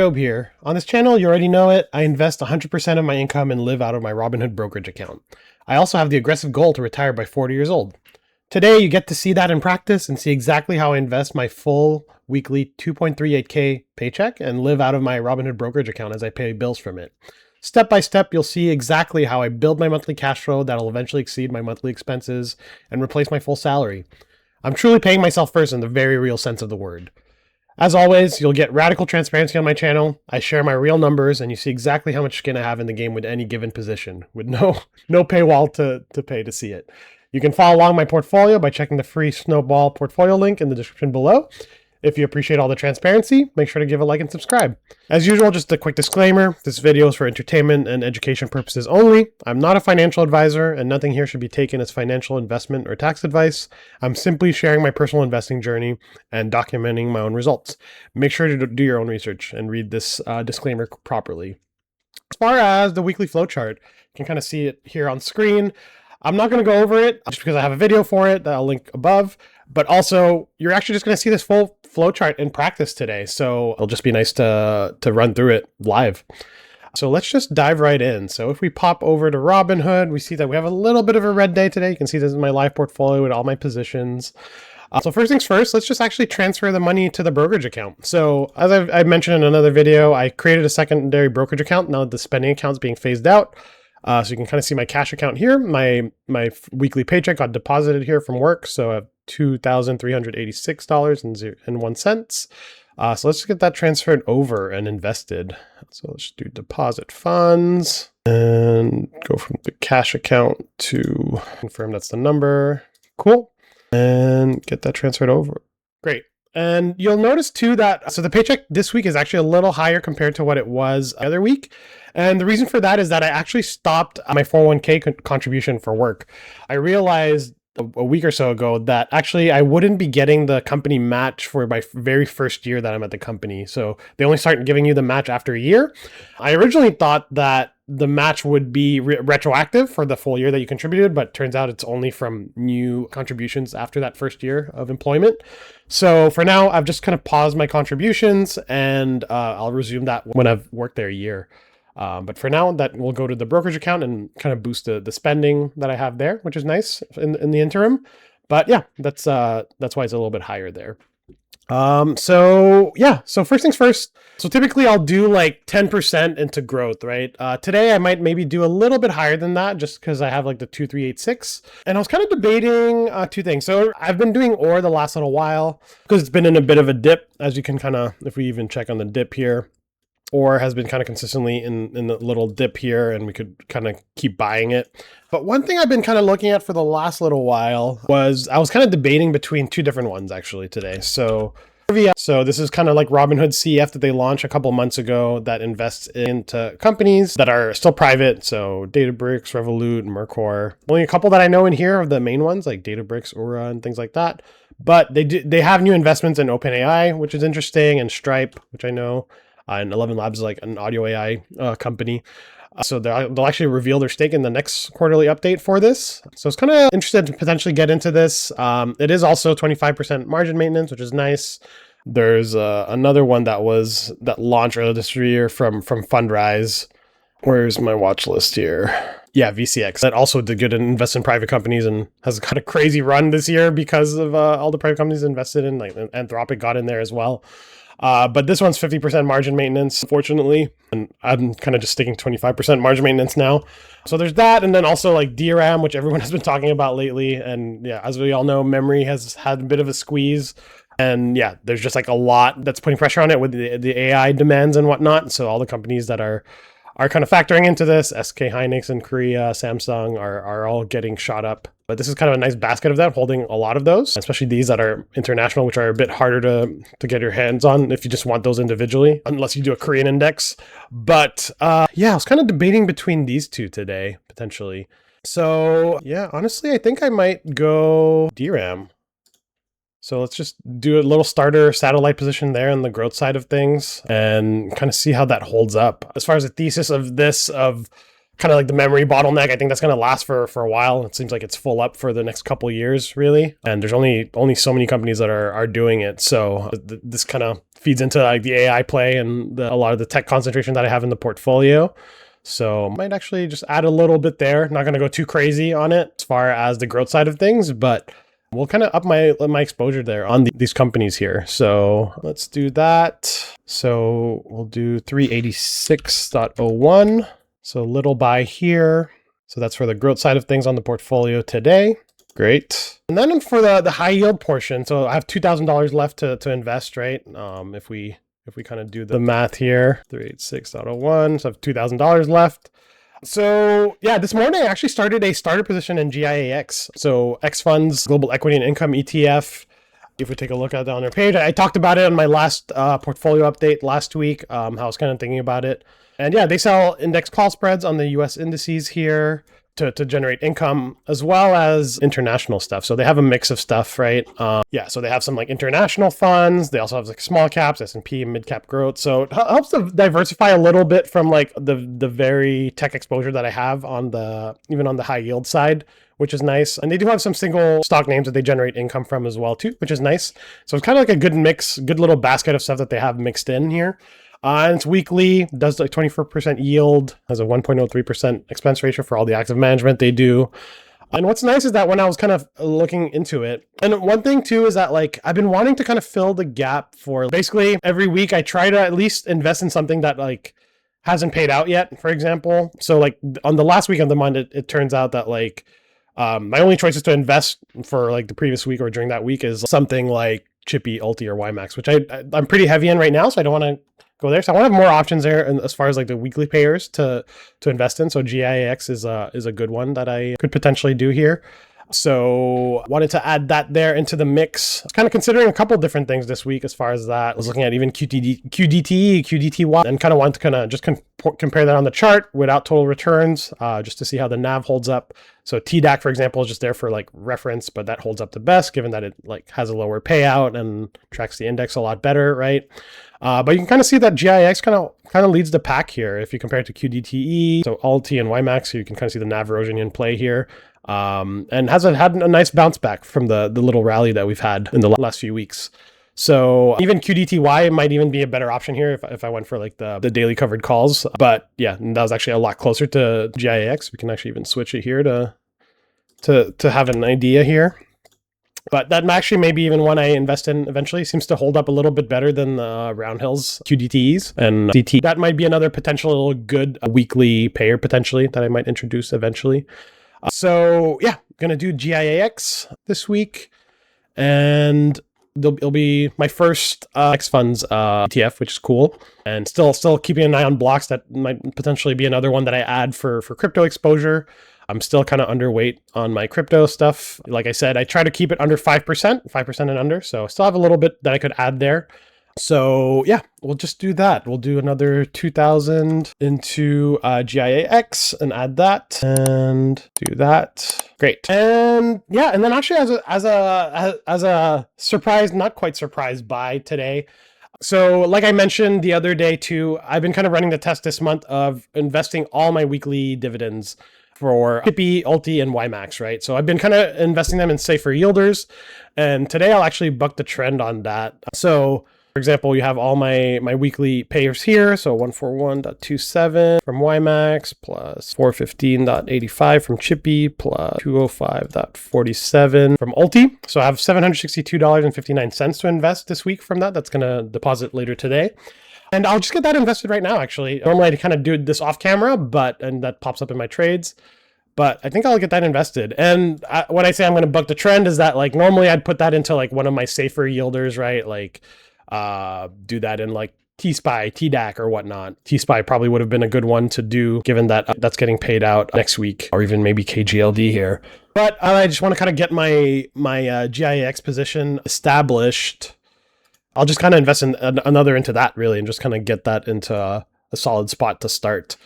Job here. On this channel, you already know it, I invest 100% of my income and live out of my Robinhood brokerage account. I also have the aggressive goal to retire by 40 years old. Today, you get to see that in practice and see exactly how I invest my full weekly 2.38k paycheck and live out of my Robinhood brokerage account as I pay bills from it. Step by step, you'll see exactly how I build my monthly cash flow that'll eventually exceed my monthly expenses and replace my full salary. I'm truly paying myself first in the very real sense of the word. As always, you'll get radical transparency on my channel. I share my real numbers and you see exactly how much skin I have in the game with any given position, with no paywall to pay to see it. You can follow along my portfolio by checking the free Snowball portfolio link in the description below. If you appreciate all the transparency, make sure to give a like and subscribe. As usual, just a quick disclaimer, this video is for entertainment and education purposes only. I'm not a financial advisor and nothing here should be taken as financial investment or tax advice. I'm simply sharing my personal investing journey and documenting my own results. Make sure to do your own research and read this disclaimer properly. As far as the weekly flow chart, you can kind of see it here on screen. I'm not going to go over it just because I have a video for it that I'll link above, but also you're actually just going to see this full flow chart in practice today. So it'll just be nice to run through it live. So let's just dive right in. So if we pop over to Robinhood, we see that we have a little bit of a red day today. You can see this is my live portfolio with all my positions. So first things first, let's just actually transfer the money to the brokerage account. So as I mentioned in another video, I created a secondary brokerage account. Now the spending account is being phased out. So you can kind of see my cash account here. My weekly paycheck got deposited here from work. So I have $2,386.01. So let's get that transferred over and invested. So let's do deposit funds and go from the cash account to confirm that's the number. Cool. And get that transferred over. Great. And you'll notice too that, so the paycheck this week is actually a little higher compared to what it was the other week. And the reason for that is that I actually stopped my 401k contribution for work. I realized a week or so ago that actually I wouldn't be getting the company match for my very first year that I'm at the company. So they only start giving you the match after a year. I originally thought that the match would be retroactive for the full year that you contributed, but turns out it's only from new contributions after that first year of employment. So for now, I've just kind of paused my contributions and I'll resume that when I've worked there a year. But for now, that will go to the brokerage account and kind of boost the spending that I have there, which is nice in the interim. But yeah, that's why it's a little bit higher there. So first things first. So typically I'll do like 10% into growth, right? Today I might maybe do a little bit higher than that just because I have like the 2386. And I was kind of debating two things. So I've been doing ore the last little while because it's been in a bit of a dip, as you can kind of, if we even check on the dip here. Or has been kind of consistently in the little dip here, and we could kind of keep buying it. But one thing I've been kind of looking at for the last little while was I was kind of debating between two different ones actually today. So this is kind of like Robinhood CF that they launched a couple months ago that invests into companies that are still private. So Databricks, Revolut, Mercor. Only a couple that I know in here are the main ones like Databricks, Aura, and things like that. But they have new investments in OpenAI, which is interesting, and Stripe, which I know. And 11 Labs is like an audio AI company. So they'll actually reveal their stake in the next quarterly update for this. So it's kind of interested to potentially get into this. It is also 25% margin maintenance, which is nice. There's another one that launched earlier this year from Fundrise. Where's my watch list here? Yeah, VCX. That also did good and invest in private companies and has got a crazy run this year because of all the private companies invested in. Like Anthropic got in there as well. But this one's 50% margin maintenance, unfortunately. And I'm kind of just sticking 25% margin maintenance now. So there's that. And then also like DRAM, which everyone has been talking about lately. And yeah, as we all know, memory has had a bit of a squeeze. And yeah, there's just like a lot that's putting pressure on it with the AI demands and whatnot. So all the companies that are kind of factoring into this, SK Hynix in Korea, Samsung are all getting shot up. But this is kind of a nice basket of that, holding a lot of those, especially these that are international, which are a bit harder to get your hands on if you just want those individually, unless you do a Korean index. But yeah, I was kind of debating between these two today, potentially. So yeah, honestly, I think I might go DRAM. So let's just do a little starter satellite position there on the growth side of things and kind of see how that holds up. As far as the thesis of this, of kind of like the memory bottleneck, I think that's going to last for a while. It seems like it's full up for the next couple of years, really. And there's only so many companies that are doing it. So this kind of feeds into like the AI play and a lot of the tech concentration that I have in the portfolio. So might actually just add a little bit there. Not going to go too crazy on it as far as the growth side of things, but we'll kind of up my exposure there on these companies here. So let's do that. So we'll do 386.01. So little buy here. So that's for the growth side of things on the portfolio today. Great. And then for the high yield portion, so I have $2,000 left to invest, right? If we kind of do the math here, 386.01, so I have $2,000 left. So yeah, this morning I actually started a starter position in GIAX. So X Funds Global Equity and Income ETF. If we take a look at that on their page, I talked about it on my last portfolio update last week, how I was kind of thinking about it. And yeah, they sell index call spreads on the US indices here to generate income, as well as international stuff. So they have a mix of stuff, right? Yeah, so they have some like international funds. They also have like small caps, S&P, and mid cap growth. So it helps to diversify a little bit from like the very tech exposure that I have on even on the high yield side, which is nice. And they do have some single stock names that they generate income from as well too, which is nice. So it's kind of like a good mix, good little basket of stuff that they have mixed in here. And it's weekly, does like 24% yield, has a 1.03% expense ratio for all the active management they do. And what's nice is that when I was kind of looking into it, and one thing too is that like I've been wanting to kind of fill the gap for basically every week I try to at least invest in something that like hasn't paid out yet, for example. So like on the last week of the month, it turns out that like my only choices to invest for like the previous week or during that week is something like CHPY, ULTY, or YMAX, which I'm pretty heavy in right now, so I don't want to go there. So I want to have more options there, and as far as like the weekly payers to invest in. So GIAX is a good one that I could potentially do here. So wanted to add that there into the mix. I was kind of considering a couple different things this week as far as that. I was looking at even QDT, QDTY, and kind of wanted to kind of just compare that on the chart without total returns, just to see how the NAV holds up. So TDAC, for example, is just there for like reference, but that holds up the best given that it like has a lower payout and tracks the index a lot better, right? But you can kind of see that GIX kind of leads the pack here if you compare it to QDTE, so ULTY and YMAX. So you can kind of see the NAV erosion in play here, and had a nice bounce back from the little rally that we've had in the last few weeks. So even QDTY might even be a better option here if I went for like the daily covered calls. But yeah, that was actually a lot closer to GIX. We can actually even switch it here to have an idea here. But that actually maybe even one I invest in eventually seems to hold up a little bit better than the Roundhill's QDTEs and CT. That might be another potential good weekly payer potentially that I might introduce eventually. So yeah, going to do GIAX this week. And it'll be my first X Funds ETF, which is cool. And still keeping an eye on blocks. That might potentially be another one that I add for crypto exposure. I'm still kind of underweight on my crypto stuff. Like I said, I try to keep it under 5% and under. So I still have a little bit that I could add there. So yeah, we'll just do that. We'll do another 2,000 into GIAX and add that and do that. Great. And yeah, and then actually as a surprise, not quite surprised buy today. So like I mentioned the other day too, I've been kind of running the test this month of investing all my weekly dividends for CHPY, ULTY, and YMAX, right? So I've been kind of investing them in safer yielders. And today I'll actually buck the trend on that. So for example, you have all my weekly payers here. So 141.27 from YMAX plus 415.85 from CHPY plus 205.47 from ULTY. So I have $762.59 to invest this week from that. That's going to deposit later today. And I'll just get that invested right now, actually. Normally I kind of do this off camera, and that pops up in my trades. But I think I'll get that invested. And when I say I'm going to buck the trend is that like normally I'd put that into like one of my safer yielders, right? Like do that in like TSPY, TDAC or whatnot. TSPY probably would have been a good one to do given that that's getting paid out next week, or even maybe KGLD here. But I just want to kind of get my GIX position established. I'll just kind of invest in another into that really and just kind of get that into a solid spot to start.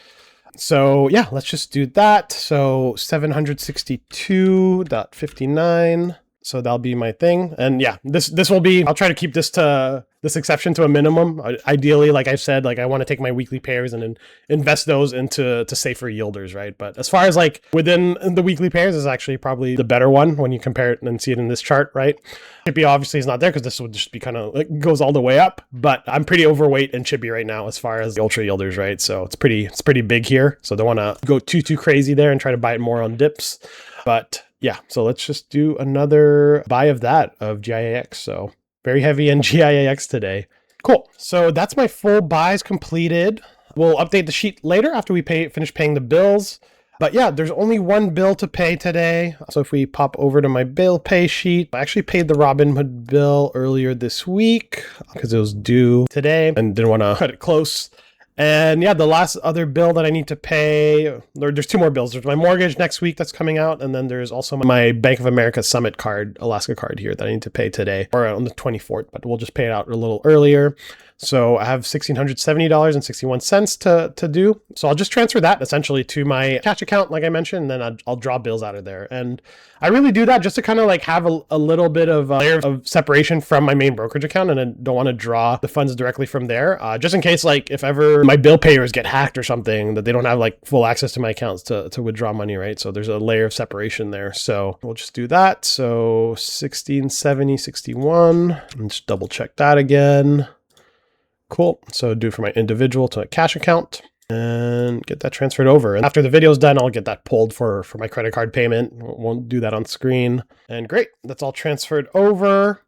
So yeah, let's just do that. So 762.59. So that'll be my thing. And yeah, this will be, I'll try to keep this exception to a minimum. Ideally, like I said, like I want to take my weekly pairs and then invest those into safer yielders, right? But as far as like within the weekly pairs is actually probably the better one when you compare it and see it in this chart, right? CHPY obviously is not there because this would just be kind of like goes all the way up, but I'm pretty overweight in CHPY right now as far as the ultra yielders, right? So it's pretty big here. So don't want to go too crazy there and try to buy it more on dips. But yeah, so let's just do another buy of GIAX. So very heavy in GIAX today. Cool. So that's my full buys completed. We'll update the sheet later after we finish paying the bills. But yeah, there's only one bill to pay today. So if we pop over to my bill pay sheet, I actually paid the Robinhood bill earlier this week because it was due today and didn't want to cut it close. And yeah, the last other bill that I need to pay, there's two more bills. There's my mortgage next week that's coming out. And then there's also my Bank of America Summit card, Alaska card here that I need to pay today or on the 24th, but we'll just pay it out a little earlier. So I have $1,670.61 to do. So I'll just transfer that essentially to my cash account, like I mentioned, and then I'll draw bills out of there. And I really do that just to kind of like have a little bit of a layer of separation from my main brokerage account, and I don't want to draw the funds directly from there. Just in case, like if ever my bill payers get hacked or something, that they don't have like full access to my accounts to withdraw money, right? So there's a layer of separation there. So we'll just do that. So 1670.61, and just double check that again. Cool. So do for my individual to a cash account and get that transferred over. And after the video's done, I'll get that pulled for my credit card payment. Won't do that on screen. And great. That's all transferred over.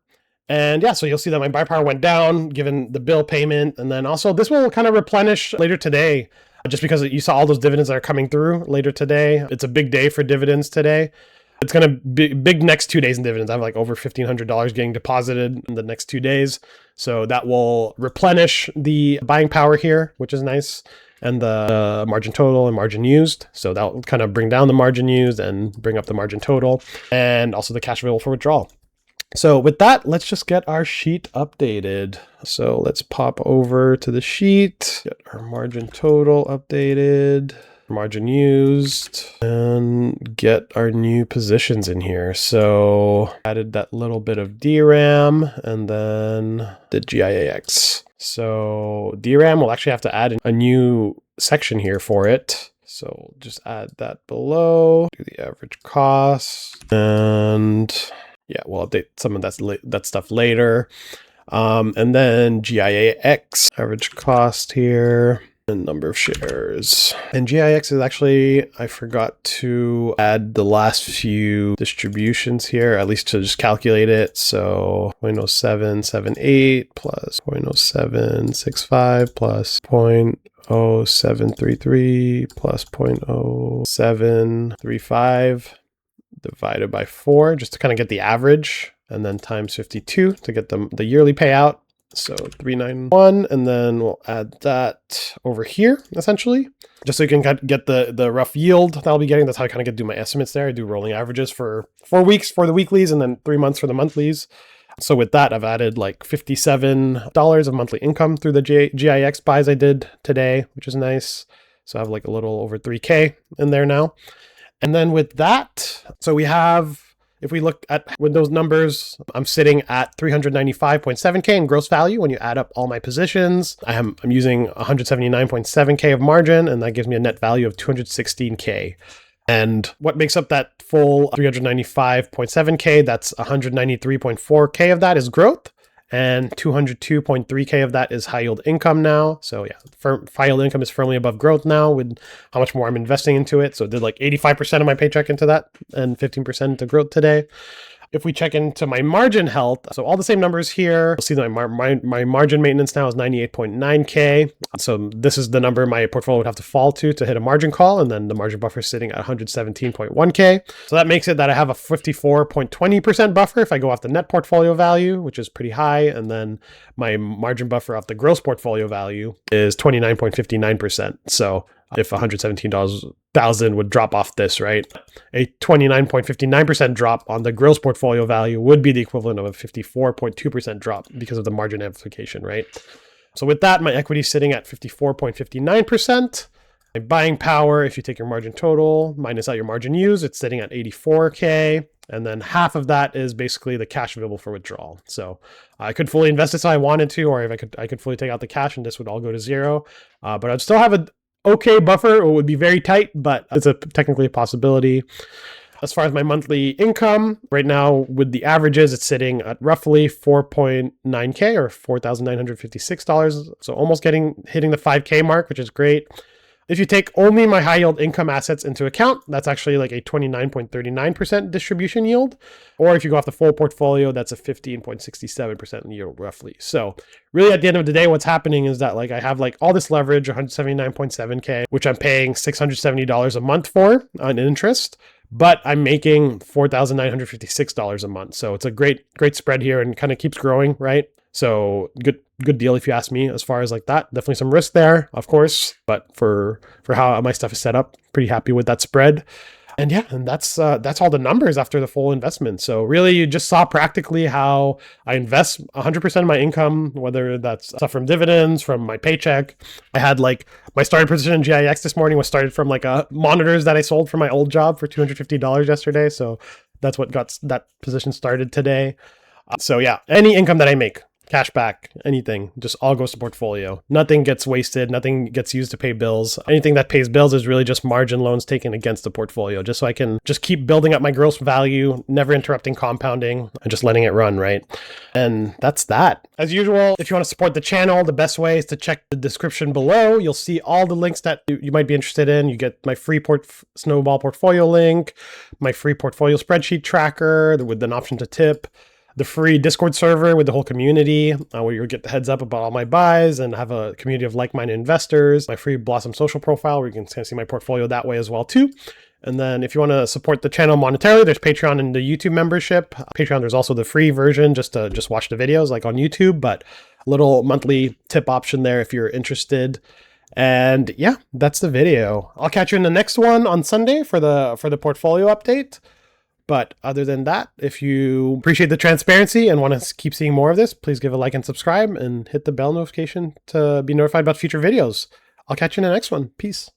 And yeah, so you'll see that my buy power went down given the bill payment. And then also this will kind of replenish later today, just because you saw all those dividends that are coming through later today. It's a big day for dividends today. It's going to be big next 2 days in dividends. I have like over $1,500 getting deposited in the next 2 days. So that will replenish the buying power here, which is nice. And the margin total and margin used. So that will kind of bring down the margin used and bring up the margin total and also the cash available for withdrawal. So with that, let's just get our sheet updated. So let's pop over to the sheet, get our margin total updated, margin used, and get our new positions in here. So added that little bit of DRAM and then the GIAX. So DRAM will actually have to add a new section here for it. So just add that below, do the average cost, and yeah, we'll update some of that stuff later. And then GIAX, average cost here, and number of shares. And GIX is actually, I forgot to add the last few distributions here, at least to just calculate it. So 0.0778 plus 0.0765 plus 0.0733 plus 0.0735 divided by 4, just to kind of get the average, and then times 52 to get the yearly payout. So 391, and then we'll add that over here, essentially, just so you can get the rough yield that I'll be getting. That's how I kind of do my estimates there. I do rolling averages for 4 weeks for the weeklies and then 3 months for the monthlies. So with that, I've added like $57 of monthly income through the GIX buys I did today, which is nice. So I have like a little over 3K in there now. And then with that, so we have, if we look at with those numbers, I'm sitting at 395.7K in gross value when you add up all my positions. I'm using 179.7K of margin, and that gives me a net value of 216K. And what makes up that full 395.7K, that's 193.4K of that is growth, and 202.3K of that is high yield income now. So yeah, high yield income is firmly above growth now with how much more I'm investing into it. So I did like 85% of my paycheck into that and 15% into growth today. If we check into my margin health, so all the same numbers here, you'll see that my margin maintenance now is 98.9K. So this is the number my portfolio would have to fall to hit a margin call. And then the margin buffer is sitting at 117.1K. So that makes it that I have a 54.20% buffer if I go off the net portfolio value, which is pretty high. And then my margin buffer off the gross portfolio value is 29.59%. So if $117,000 would drop off this, right? A 29.59% drop on the gross portfolio value would be the equivalent of a 54.2% drop because of the margin amplification, right? So with that, my equity is sitting at 54.59%. My buying power, if you take your margin total, minus out your margin used, it's sitting at 84K. And then half of that is basically the cash available for withdrawal. So I could fully invest this if I wanted to, or if I could fully take out the cash and this would all go to zero. But I'd still have an okay buffer. It would be very tight, but it's technically a possibility. As far as my monthly income, right now with the averages, it's sitting at roughly 4.9K or $4,956. So almost hitting the 5K mark, which is great. If you take only my high yield income assets into account, that's actually like a 29.39% distribution yield. Or if you go off the full portfolio, that's a 15.67% yield roughly. So really at the end of the day, what's happening is that like I have like all this leverage, 179.7K, which I'm paying $670 a month for on interest, but I'm making $4,956 a month. So it's a great spread here and kind of keeps growing, right? So good deal if you ask me as far as like that. Definitely some risk there, of course, but for how my stuff is set up, pretty happy with that spread. And yeah, and that's all the numbers after the full investment. So really you just saw practically how I invest 100% of my income, whether that's stuff from dividends, from my paycheck. I had like my starting position in GIAX this morning was started from like monitors that I sold from my old job for $250 yesterday. So that's what got that position started today. So yeah, any income that I make, cash back, anything, just all goes to portfolio. Nothing gets wasted. Nothing gets used to pay bills. Anything that pays bills is really just margin loans taken against the portfolio, just so I can just keep building up my gross value, never interrupting compounding and just letting it run, right? And that's that. As usual, if you want to support the channel, the best way is to check the description below. You'll see all the links that you might be interested in. You get my free Snowball portfolio link, my free portfolio spreadsheet tracker with an option to tip, the free Discord server with the whole community where you'll get the heads up about all my buys and have a community of like-minded investors, my free Blossom social profile where you can kind of see my portfolio that way as well too. And then if you want to support the channel monetarily, there's Patreon and the YouTube membership. Patreon, there's also the free version just to watch the videos like on YouTube, but a little monthly tip option there if you're interested. And yeah, that's the video. I'll catch you in the next one on Sunday for the portfolio update. But other than that, if you appreciate the transparency and want to keep seeing more of this, please give a like and subscribe and hit the bell notification to be notified about future videos. I'll catch you in the next one. Peace.